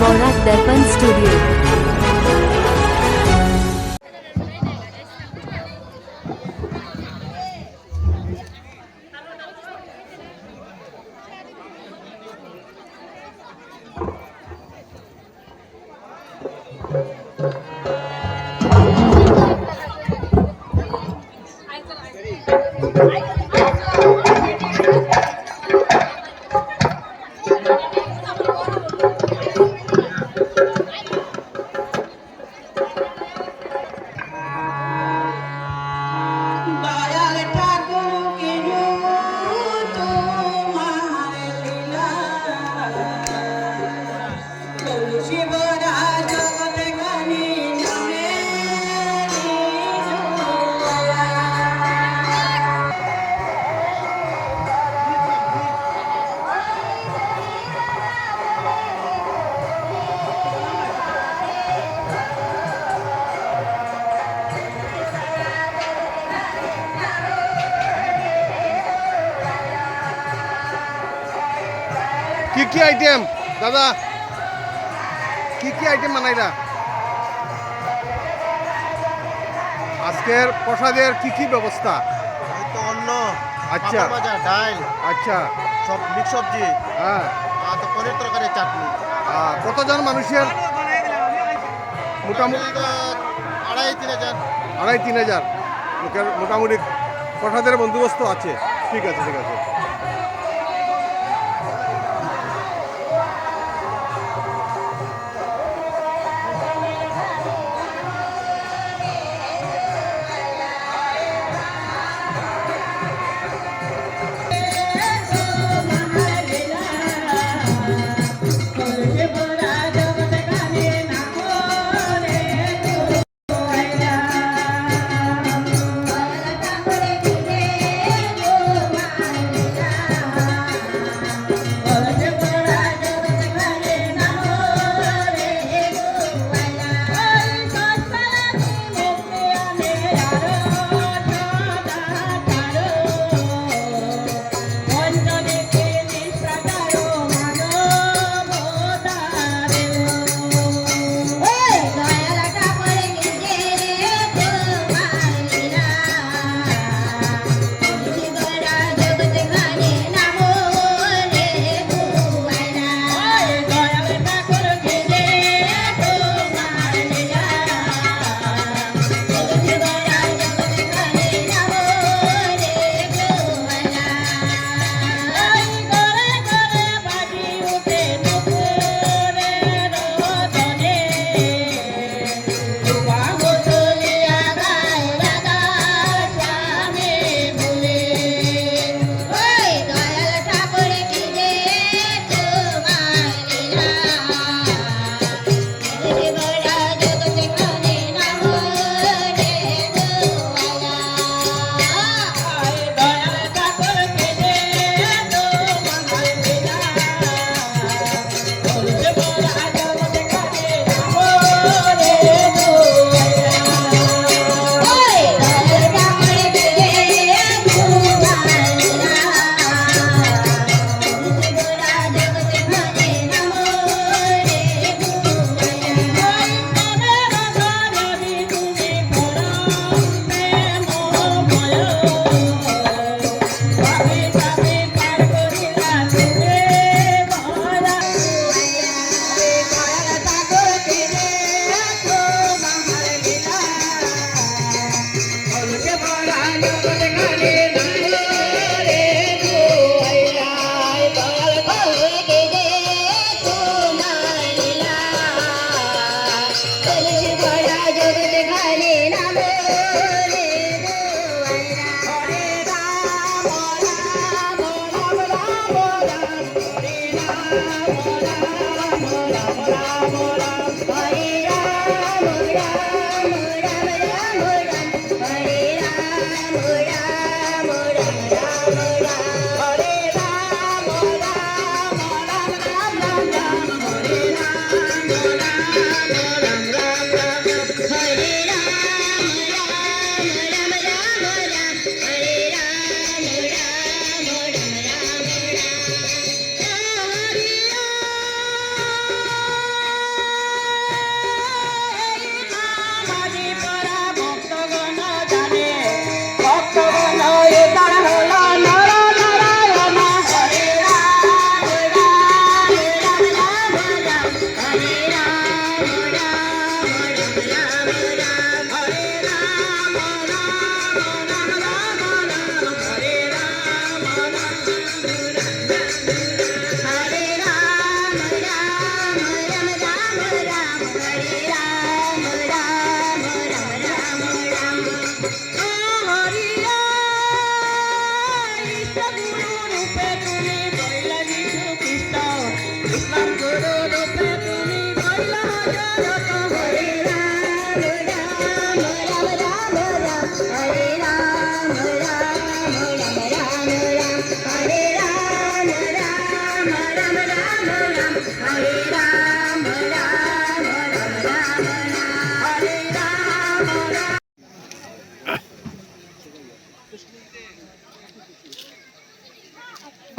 Borak Darpan Studio. কি item দাদা, কি আইটেম বানাইলা আজকের প্রসাদের? কি ব্যবস্থা? অন্ন, আচ্ছা, ডাল, আচ্ছা, সব মিক্স সবজি, হ্যাঁ, তো পনির তরকারি, চাটনি। কতজন মানুষের? মোটামুটি 2,500-3,000। 2,500-3,000 লোকের মোটামুটি প্রসাদের বন্দোবস্ত আছে। ঠিক আছে, ঠিক আছে।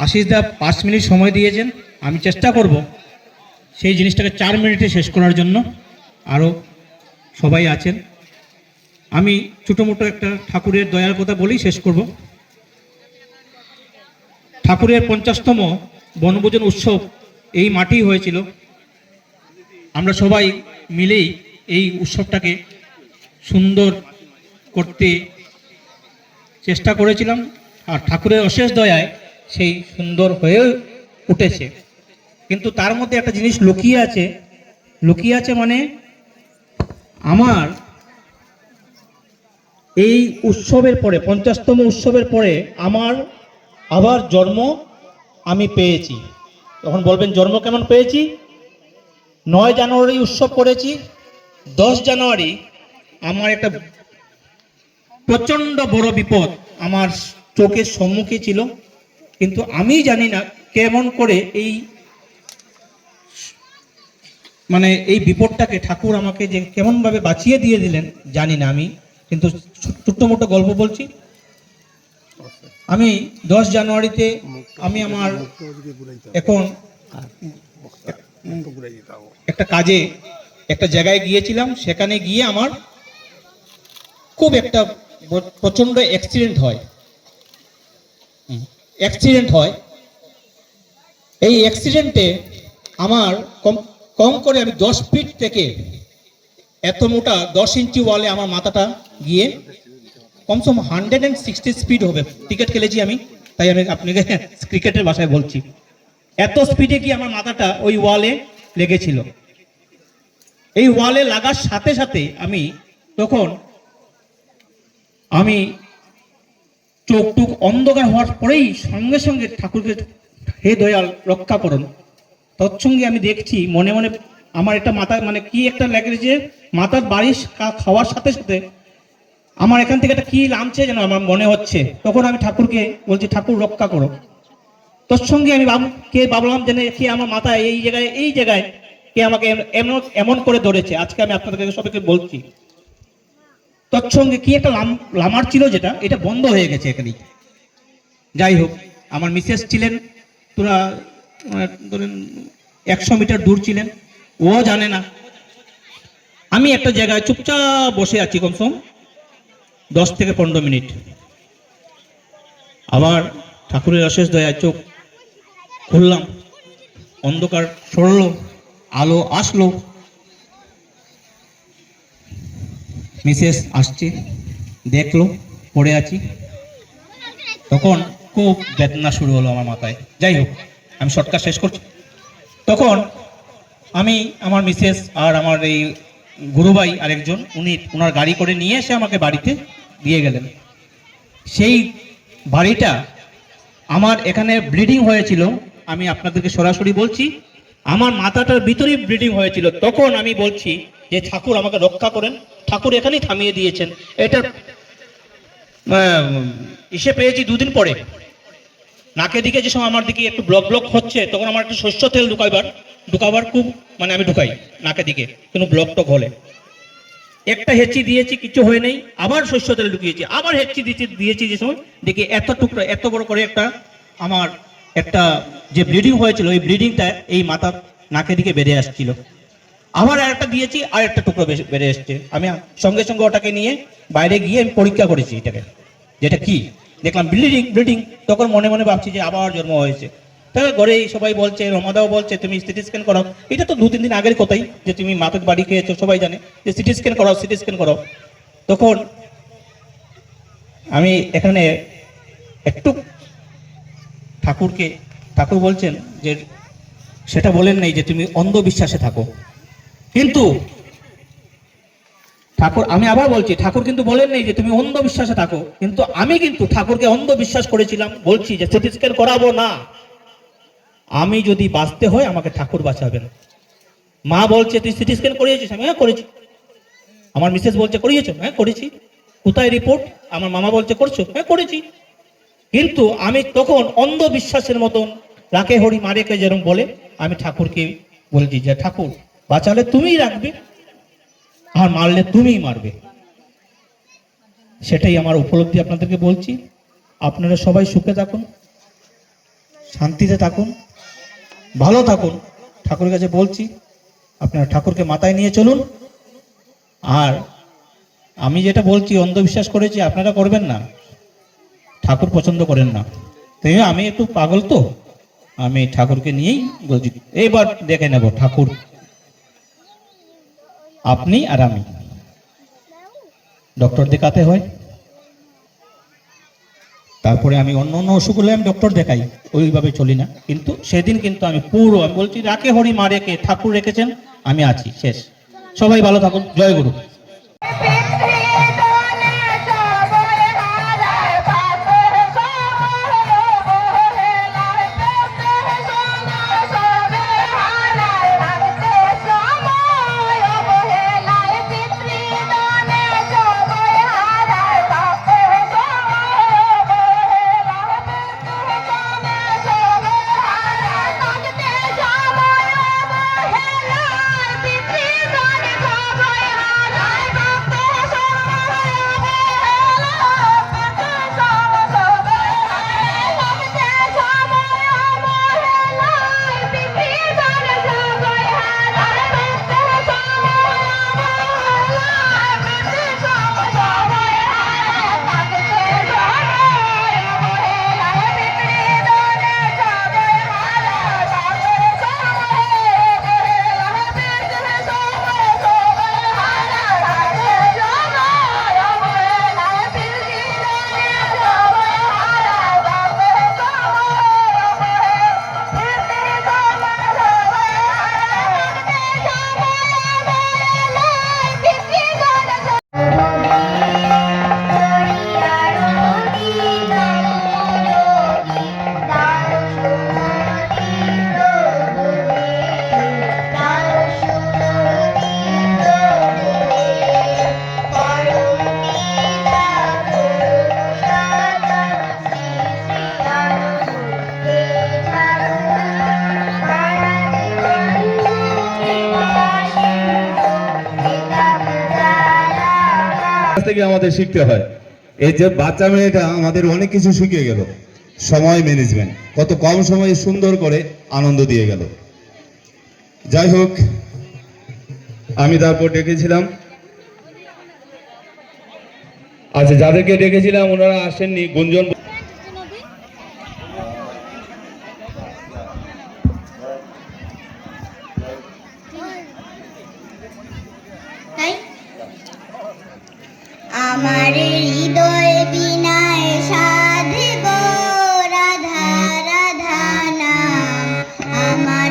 আশিস দা 5 মিনিট সময় দিয়েছেন, আমি চেষ্টা করব সেই জিনিসটাকে 4 মিনিটে শেষ করার জন্য। আরও সবাই আছেন, আমি ছোটো মোটো একটা ঠাকুরের দয়ার কথা বলেই শেষ করব। ঠাকুরের 50তম বনভোজন উৎসব এই মাঠেই হয়েছিল। আমরা সবাই মিলেই এই উৎসবটাকে সুন্দর করতে চেষ্টা করেছিলাম, আর ঠাকুরের অশেষ দয়ায় সেই সুন্দর হয়ে উঠেছে। কিন্তু তার মধ্যে একটা জিনিস লুকিয়ে আছে মানে আমার এই উৎসবের পরে 50তম উৎসবের পরে আমার আবার জন্ম আমি পেয়েছি। তখন বলবেন জন্ম কেমন পেয়েছি? 9 জানুয়ারি উৎসব করেছি, 10 জানুয়ারি আমার একটা প্রচণ্ড বড় বিপদ আমার চোখের সম্মুখে ছিল, কিন্তু আমি জানি না কেমন করে এই বিপদটাকে ঠাকুর আমাকে যে কেমনভাবে বাঁচিয়ে দিয়ে দিলেন জানি না আমি। কিন্তু ছোট্ট মোটো গল্প বলছি। আমি 10 জানুয়ারিতে আমি আমার এখন একটা কাজে একটা জায়গায় গিয়েছিলাম। সেখানে গিয়ে আমার খুব একটা প্রচন্ড অ্যাক্সিডেন্ট হয়। এই অ্যাক্সিডেন্টে আমার কম করে আমি 10 ফিট থেকে এত মোটা 10 ইঞ্চি ওয়ালে আমার মাথাটা গিয়ে কমসে কম 160 স্পিড হবে। ক্রিকেট খেলেছি আমি, তাই আমি আপনাকে ক্রিকেটের ভাষায় বলছি। এত স্পিডে গিয়ে আমার মাথাটা ওই ওয়ালে লেগেছিল। এই ওয়ালে লাগার সাথে সাথে আমি চোখ টুক অন্ধকার হওয়ার পরেই সঙ্গে সঙ্গে ঠাকুরকে হে দয়াল রক্ষা করুন। তৎসঙ্গে আমি দেখছি মনে মনে আমার একটা মাথা কি একটা লেগেছে, মাথার বারিশ খাওয়ার সাথে সাথে আমার এখান থেকে একটা কি নামছে যেন আমার মনে হচ্ছে। তখন আমি ঠাকুরকে বলছি ঠাকুর রক্ষা করো। তৎসঙ্গে আমি ভাবলাম যে কে আমার মাথায় এই জায়গায় কে আমাকে এমন করে ধরেছে। আজকে আমি আপনাদেরকে সবাইকে বলছি তৎসঙ্গে কি একটা লামার ছিল, যেটা এটা বন্ধ হয়ে গেছে এখানেই। যাই হোক, আমার মিসেস ছিলেন তোরা ধরেন 100 মিটার দূর ছিলেন, ও জানে না। আমি একটা জায়গায় চুপচাপ বসে আছি কমসম 10 থেকে 15 মিনিট। আবার ঠাকুরের অশেষ দয়ায় চোখ খুললাম, অন্ধকার সরলো, আলো আসলো। মিসেস আসছে, দেখলো পড়ে আছি। তখন খুব বেদনা শুরু হলো আমার মাথায়। যাই হোক, আমি শর্টকাট শেষ করছি। তখন আমি আমার মিসেস আর আমার এই গুরুভাই আরেকজন, ওনার গাড়ি করে নিয়ে এসে আমাকে বাড়িতে দিয়ে গেলেন। সেই বাড়িটা আমার এখানে ব্লিডিং হয়েছিল, আমি আপনাদেরকে সরাসরি বলছি, আমার মাথাটার ভিতরেই ব্লিডিং হয়েছিল। তখন আমি বলছি যে ঠাকুর আমাকে রক্ষা করেন। ঠাকুর এখানেই থামিয়ে দিয়েছেন। এটা এসে পেয়েছি 2 দিন পরে। নাকে দিকে যে সময় আমার দিকে একটু ব্লক হচ্ছে, তখন আমার একটু সর্ষের তেল ঢুকাবার খুব আমি ঢুকাই নাকে দিকে, কিন্তু ব্লক টক হলে একটা হেঁচি দিয়েছি, কিছু হয় নাই। আবার সর্ষের তেল ঢুকিয়েছি, আবার হেঁচি দিয়েছি যে সময় দেখি এত বড় করে আমার একটা যে ব্লিডিং হয়েছিল, ওই ব্লিডিংটা এই মাথার নাকে দিকে বেড়ে আসছিল। আবার আরেকটা দিয়েছি, আর একটা টুকরো বেড়ে এসছে। আমি সঙ্গে সঙ্গে ওটাকে নিয়ে বাইরে গিয়ে আমি পরীক্ষা করেছি এটাকে, যেটা কি দেখলাম ব্লিডিং। তখন মনে মনে ভাবছি যে আবার জন্ম হয়েছে। তাহলে ঘরে সবাই বলছে, রমাদাও বলছে তুমি সিটি স্ক্যান করাও। এটা তো 2-3 দিন আগের কথাই, যে তুমি মাথায় বাড়ি খেয়েছো, সবাই জানে যে সিটি স্ক্যান করাও। তখন আমি এখানে একটু ঠাকুর বলছেন যে সেটা বলেন নাই যে তুমি অন্ধবিশ্বাসে থাকো, কিন্তু আমি আবার বলছি ঠাকুর কিন্তু বলেন নাই যে তুমি অন্ধবিশ্বাসে থাকো। কিন্তু আমি কিন্তু ঠাকুরকে অন্ধবিশ্বাস করেছিলাম, বলছি যে সিটি স্ক্যান করাবো না। আমি যদি বাঁচতে হয় আমাকে ঠাকুর বাঁচাবেন। মা বলছে তুই সিটি স্ক্যান করিয়েছিস? আমি হ্যাঁ করেছি। আমার মিসেস বলছে করিয়েছো? হ্যাঁ করেছি। কোথায় রিপোর্ট? আমার মামা বলছে করছো? হ্যাঁ করেছি। কিন্তু আমি তখন অন্ধবিশ্বাসের মতন রাখে হরি মারেকে যেরকম বলে, আমি ঠাকুরকে বলছি যে ঠাকুর বাঁচালে তুমিই রাখবে আর মারলে তুমিই মারবে। সেটাই আমার উপলব্ধি আপনাদেরকে বলছি। আপনারা সবাই সুখে থাকুন, শান্তিতে থাকুন, ভালো থাকুন। ঠাকুরের কাছে বলছি আপনারা ঠাকুরকে মাথায় নিয়ে চলুন। আর আমি যেটা বলছি অন্ধবিশ্বাস করেছি, আপনারা করবেন না, ঠাকুর পছন্দ করেন না। তাই আমি একটু পাগল, তো আমি ঠাকুরকে নিয়েই বলছি। এইবার দেখে নেব ঠাকুর আপনি আর আমি। ডক্টর দেখাতে হয়, তারপরে আমি অন্য অন্য অসুখ হলে আমি ডক্টর দেখাই, ওইভাবে চলি না। কিন্তু সেদিন কিন্তু আমি পুরো আমি বলছি রাখে হরি মারেকে, ঠাকুর রেখেছেন, আমি আছি, শেষ। সবাই ভালো থাকুন, জয় গুরু। থেকে আমাদের শিখতে হয়। এই যে বাচ্চা মেয়েটা আমাদের অনেক কিছু শিখিয়ে গেল, সময় ম্যানেজমেন্ট, কত কম সময়ে সুন্দর করে আনন্দ দিয়ে গেল। যাই হোক, আমি তারপর ডেকেছিলাম, আচ্ছা যাদেরকে ডেকেছিলাম ওনারা আসেননি। গুঞ্জন আমার হৃদয় বিনায় সাধব রাধা রাধা নাম আমার।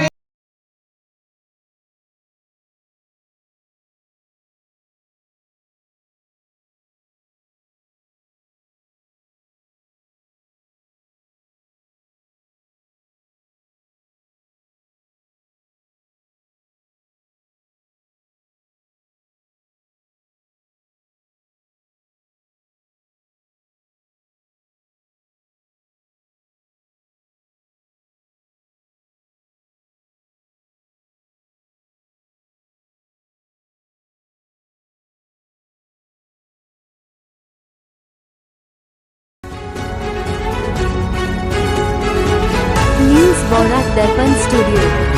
न्यूज बोरा दर्पण स्टूडियो।